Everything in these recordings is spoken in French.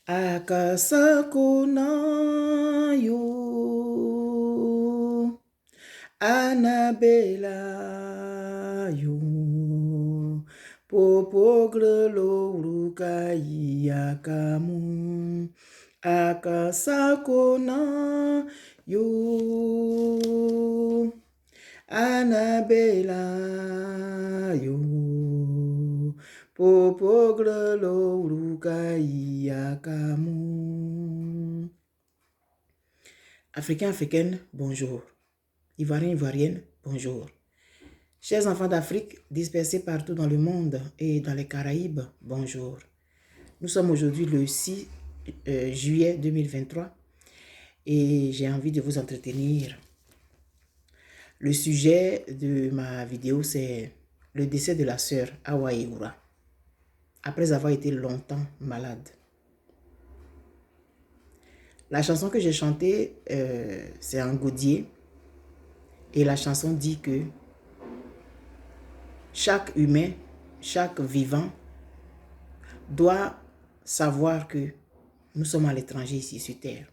Akasakona yo Annabella yo Popogre lo ruka yakamu Akasakona yo Annabella yo Popogre lo ruka yakamu. Africains, africaines, bonjour. Ivoiriens, ivoiriennes, bonjour. Chers enfants d'Afrique dispersés partout dans le monde et dans les Caraïbes, bonjour. Nous sommes aujourd'hui le 6 juillet 2023 et j'ai envie de vous entretenir. Le sujet de ma vidéo, c'est le décès de la sœur Awa Ewoura, après avoir été longtemps malade. La chanson que j'ai chantée, c'est en gaudier. Et la chanson dit que chaque humain, chaque vivant doit savoir que nous sommes à l'étranger ici sur terre.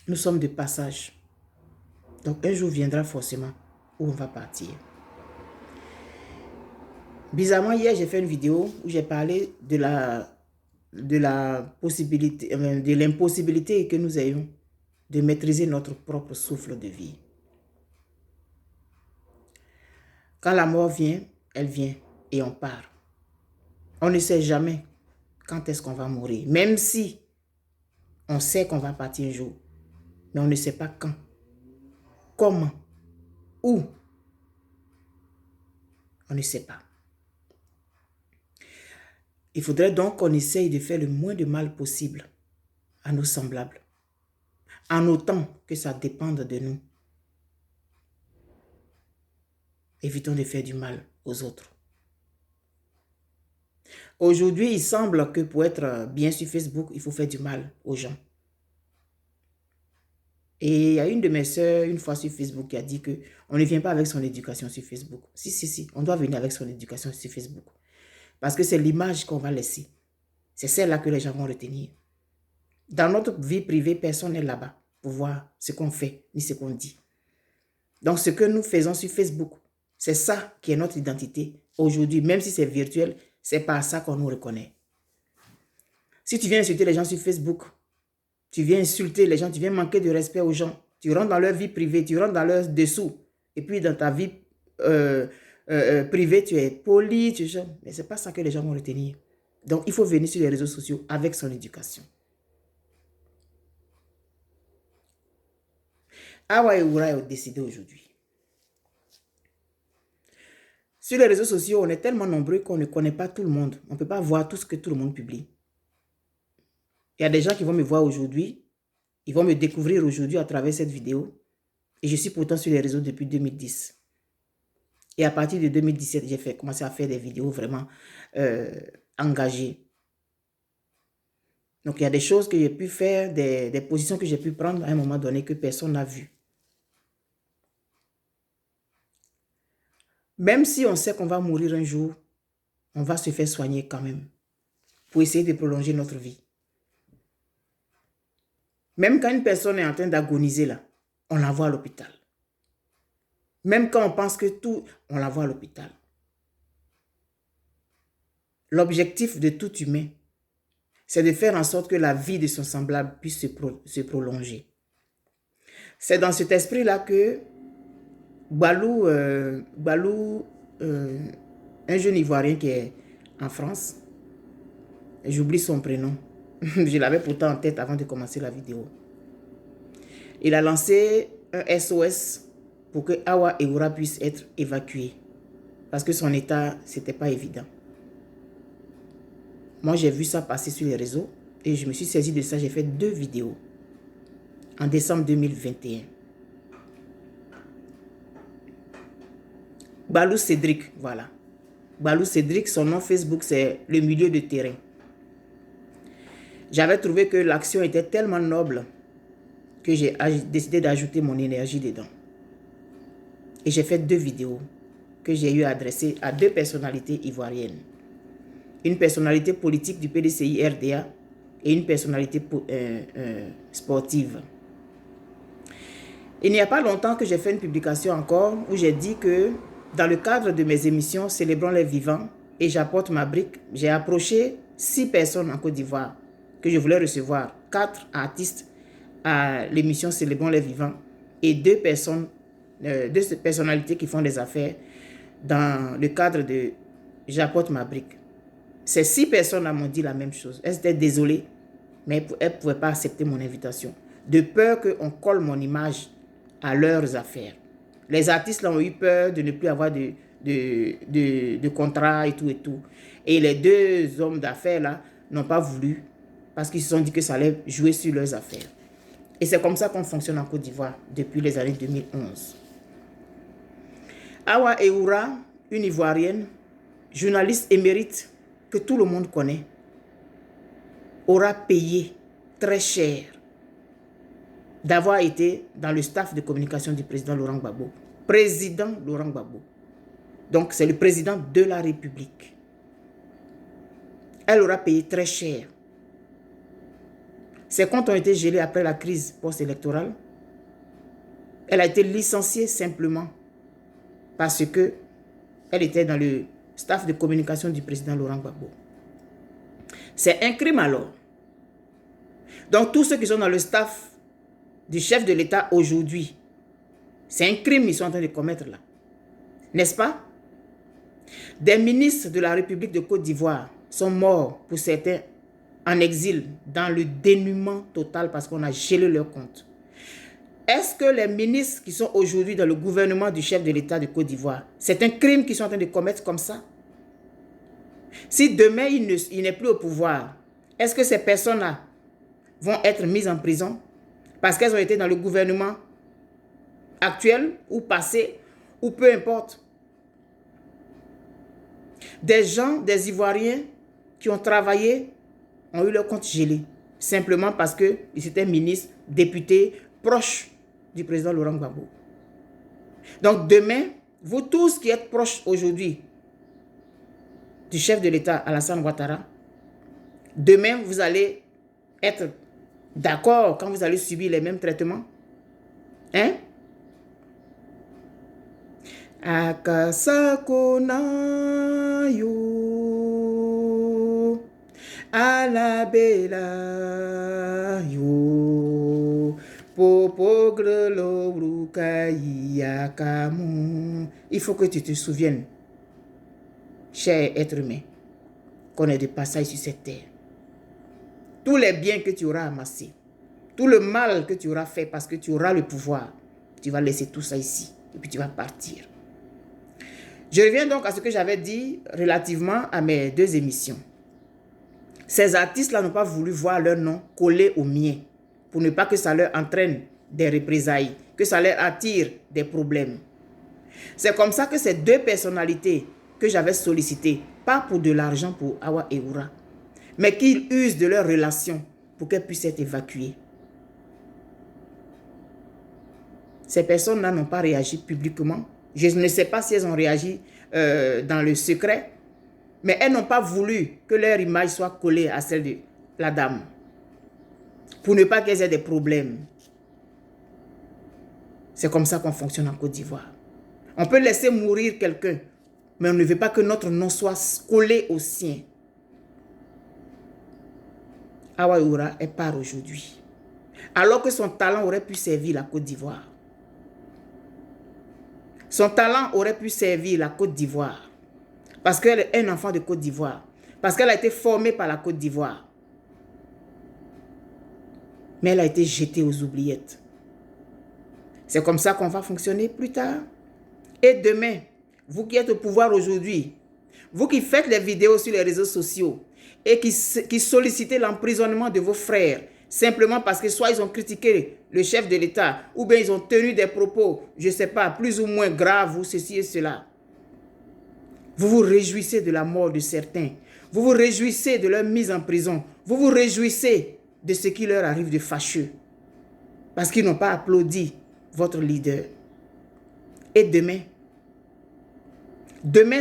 Nous sommes de passage. Donc un jour viendra forcément où on va partir. Bizarrement, hier, j'ai fait une vidéo où j'ai parlé de possibilité, de l'impossibilité que nous ayons de maîtriser notre propre souffle de vie. Quand la mort vient, elle vient et on part. On ne sait jamais quand est-ce qu'on va mourir. Même si on sait qu'on va partir un jour, mais on ne sait pas quand, comment, où. On ne sait pas. Il faudrait donc qu'on essaye de faire le moins de mal possible à nos semblables, en autant que ça dépende de nous. Évitons de faire du mal aux autres. Aujourd'hui, il semble que pour être bien sur Facebook, il faut faire du mal aux gens. Et il y a une de mes sœurs, une fois sur Facebook, qui a dit qu'on ne vient pas avec son éducation sur Facebook. Si, on doit venir avec son éducation sur Facebook. Parce que c'est l'image qu'on va laisser. C'est celle-là que les gens vont retenir. Dans notre vie privée, personne n'est là-bas pour voir ce qu'on fait, ni ce qu'on dit. Donc, ce que nous faisons sur Facebook, c'est ça qui est notre identité. Aujourd'hui, même si c'est virtuel, c'est par ça qu'on nous reconnaît. Si tu viens insulter les gens sur Facebook, tu viens insulter les gens, tu viens manquer de respect aux gens, tu rentres dans leur vie privée, tu rentres dans leur dessous, et puis dans ta vie privée, tu es poli, mais ce n'est pas ça que les gens vont retenir. Donc, il faut venir sur les réseaux sociaux avec son éducation. Awa Ewoura est décédé aujourd'hui. Sur les réseaux sociaux, on est tellement nombreux qu'on ne connaît pas tout le monde. On ne peut pas voir tout ce que tout le monde publie. Il y a des gens qui vont me voir aujourd'hui, ils vont me découvrir aujourd'hui à travers cette vidéo. Et je suis pourtant sur les réseaux depuis 2010. Et à partir de 2017, j'ai commencé à faire des vidéos vraiment engagées. Donc il y a des choses que j'ai pu faire, des positions que j'ai pu prendre à un moment donné que personne n'a vu. Même si on sait qu'on va mourir un jour, on va se faire soigner quand même pour essayer de prolonger notre vie. Même quand une personne est en train d'agoniser là, on l'envoie à l'hôpital. Même quand on pense que tout, on l'envoie à l'hôpital. L'objectif de tout humain, c'est de faire en sorte que la vie de son semblable puisse se prolonger. C'est dans cet esprit-là que Balou, un jeune Ivoirien qui est en France, j'oublie son prénom, je l'avais pourtant en tête avant de commencer la vidéo. Il a lancé un SOS pour que Awa Ewoura puisse être évacuée. Parce que son état, c'était pas évident. Moi, j'ai vu ça passer sur les réseaux et je me suis saisi de ça. J'ai fait 2 vidéos en décembre 2021. Balou Cédric, voilà. Balou Cédric, son nom Facebook, c'est le milieu de terrain. J'avais trouvé que l'action était tellement noble que j'ai décidé d'ajouter mon énergie dedans. Et j'ai fait 2 vidéos que j'ai eu adressées à 2 personnalités ivoiriennes. Une personnalité politique du PDCI RDA et une personnalité sportive. Il n'y a pas longtemps que j'ai fait une publication encore où j'ai dit que dans le cadre de mes émissions Célébrons les vivants et j'apporte ma brique, j'ai approché 6 personnes en Côte d'Ivoire que je voulais recevoir, 4 artistes à l'émission Célébrons les vivants et 2 personnalités qui font des affaires dans le cadre de j'apporte ma brique. Ces 6 personnes-là m'ont dit la même chose. Elles étaient désolées, mais elles ne pouvaient pas accepter mon invitation, de peur qu'on colle mon image à leurs affaires. Les artistes là, ont eu peur de ne plus avoir de contrat et tout et tout. Et les 2 hommes d'affaires là n'ont pas voulu parce qu'ils se sont dit que ça allait jouer sur leurs affaires. Et c'est comme ça qu'on fonctionne en Côte d'Ivoire depuis les années 2011. Awa Eoura, une Ivoirienne, journaliste émérite que tout le monde connaît, aura payé très cher d'avoir été dans le staff de communication du président Laurent Gbagbo. Président Laurent Gbagbo. Donc, c'est le président de la République. Elle aura payé très cher. Ses comptes ont été gelés après la crise post-électorale. Elle a été licenciée simplement parce que elle était dans le staff de communication du président Laurent Gbagbo. C'est un crime alors. Donc, tous ceux qui sont dans le staff du chef de l'État aujourd'hui, c'est un crime qu'ils sont en train de commettre là. N'est-ce pas? Des ministres de la République de Côte d'Ivoire sont morts, pour certains, en exil, dans le dénuement total parce qu'on a gelé leurs comptes. Est-ce que les ministres qui sont aujourd'hui dans le gouvernement du chef de l'État de Côte d'Ivoire, c'est un crime qu'ils sont en train de commettre comme ça? Si demain il n'est plus au pouvoir, est-ce que ces personnes-là vont être mises en prison parce qu'elles ont été dans le gouvernement actuel ou passé ou peu importe? Des gens, des Ivoiriens qui ont travaillé ont eu leur compte gelé simplement parce qu'ils étaient ministres, députés, proches du président Laurent Gbagbo. Donc demain, vous tous qui êtes proches aujourd'hui du chef de l'État Alassane Ouattara, demain vous allez être d'accord quand vous allez subir les mêmes traitements? Hein? Akasakona yo, alabela yo, popogrelo yakamu. Il faut que tu te souviennes, cher être humain, qu'on est de passage sur cette terre. Tous les biens que tu auras amassés, tout le mal que tu auras fait parce que tu auras le pouvoir, tu vas laisser tout ça ici et puis tu vas partir. Je reviens donc à ce que j'avais dit relativement à mes 2 émissions. Ces artistes-là n'ont pas voulu voir leur nom collé au mien pour ne pas que ça leur entraîne des représailles, que ça leur attire des problèmes. C'est comme ça que ces 2 personnalités que j'avais sollicitées, pas pour de l'argent pour Awa Eoura, mais qu'ils usent de leurs relations pour qu'elles puissent être évacuées. Ces personnes-là n'ont pas réagi publiquement. Je ne sais pas si elles ont réagi dans le secret, mais elles n'ont pas voulu que leur image soit collée à celle de la dame, pour ne pas qu'elles aient des problèmes. C'est comme ça qu'on fonctionne en Côte d'Ivoire. On peut laisser mourir quelqu'un, mais on ne veut pas que notre nom soit collé au sien. Awa Eoura, elle part aujourd'hui, alors que son talent aurait pu servir la Côte d'Ivoire. Son talent aurait pu servir la Côte d'Ivoire parce qu'elle est un enfant de Côte d'Ivoire, parce qu'elle a été formée par la Côte d'Ivoire. Mais elle a été jetée aux oubliettes. C'est comme ça qu'on va fonctionner plus tard. Et demain, vous qui êtes au pouvoir aujourd'hui, vous qui faites les vidéos sur les réseaux sociaux et qui sollicitez l'emprisonnement de vos frères, simplement parce que soit ils ont critiqué le chef de l'État, ou bien ils ont tenu des propos, je ne sais pas, plus ou moins graves, ou ceci et cela. Vous vous réjouissez de la mort de certains. Vous vous réjouissez de leur mise en prison. Vous vous réjouissez de ce qui leur arrive de fâcheux. Parce qu'ils n'ont pas applaudi votre leader. Et demain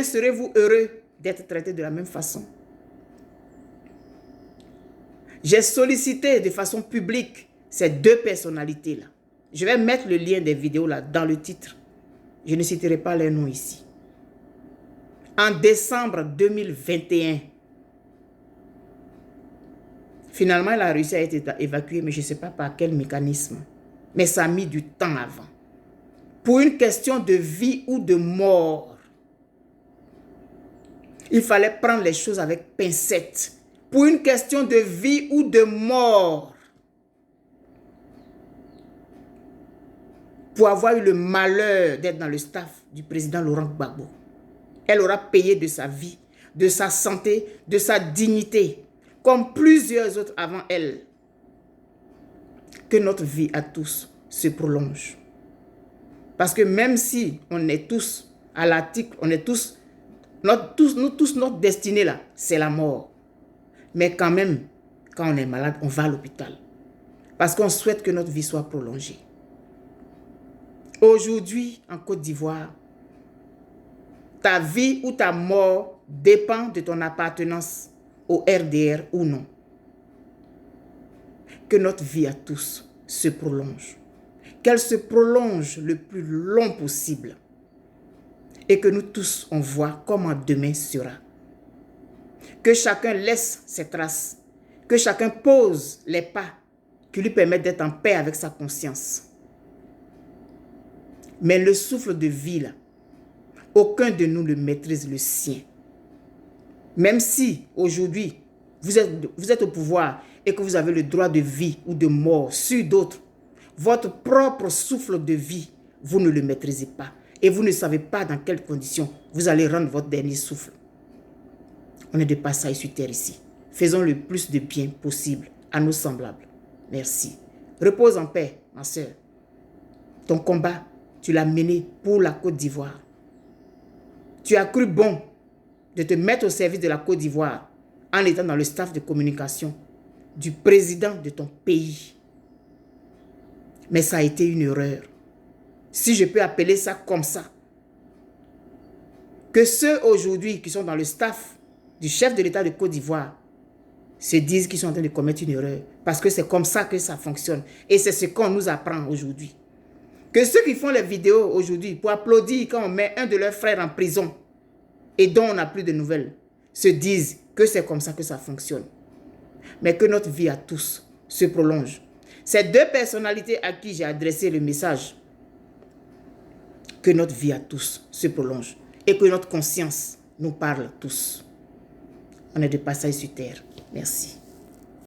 serez-vous heureux d'être traité de la même façon? J'ai sollicité de façon publique ces deux personnalités-là. Je vais mettre le lien des vidéos là dans le titre. Je ne citerai pas les noms ici. En décembre 2021, finalement, elle a réussi à être évacuée, mais je ne sais pas par quel mécanisme. Mais ça a mis du temps avant. Pour une question de vie ou de mort, il fallait prendre les choses avec pincette. Pour une question de vie ou de mort, pour avoir eu le malheur d'être dans le staff du président Laurent Gbagbo, elle aura payé de sa vie, de sa santé, de sa dignité, comme plusieurs autres avant elle. Que notre vie à tous se prolonge. Parce que même si on est tous à l'article, on est tous, notre destinée là, c'est la mort. Mais quand même, quand on est malade, on va à l'hôpital. Parce qu'on souhaite que notre vie soit prolongée. Aujourd'hui, en Côte d'Ivoire, ta vie ou ta mort dépend de ton appartenance au RDR ou non. Que notre vie à tous se prolonge. Qu'elle se prolonge le plus long possible. Et que nous tous, on voit comment demain sera. Que chacun laisse ses traces. Que chacun pose les pas qui lui permettent d'être en paix avec sa conscience. Mais le souffle de vie, là, aucun de nous ne maîtrise le sien. Même si aujourd'hui, vous êtes au pouvoir et que vous avez le droit de vie ou de mort sur d'autres, votre propre souffle de vie, vous ne le maîtrisez pas. Et vous ne savez pas dans quelles conditions vous allez rendre votre dernier souffle. On est de passage sur terre ici. Faisons le plus de bien possible à nos semblables. Merci. Repose en paix, ma soeur. Ton combat, tu l'as mené pour la Côte d'Ivoire. Tu as cru bon de te mettre au service de la Côte d'Ivoire en étant dans le staff de communication du président de ton pays. Mais ça a été une erreur. Si je peux appeler ça comme ça. Que ceux aujourd'hui qui sont dans le staff du chef de l'État de Côte d'Ivoire se disent qu'ils sont en train de commettre une erreur. Parce que c'est comme ça que ça fonctionne. Et c'est ce qu'on nous apprend aujourd'hui. Que ceux qui font les vidéos aujourd'hui pour applaudir quand on met un de leurs frères en prison et dont on n'a plus de nouvelles, se disent que c'est comme ça que ça fonctionne. Mais que notre vie à tous se prolonge. Ces deux personnalités à qui j'ai adressé le message, que notre vie à tous se prolonge et que notre conscience nous parle tous. On est de passage sur terre. Merci.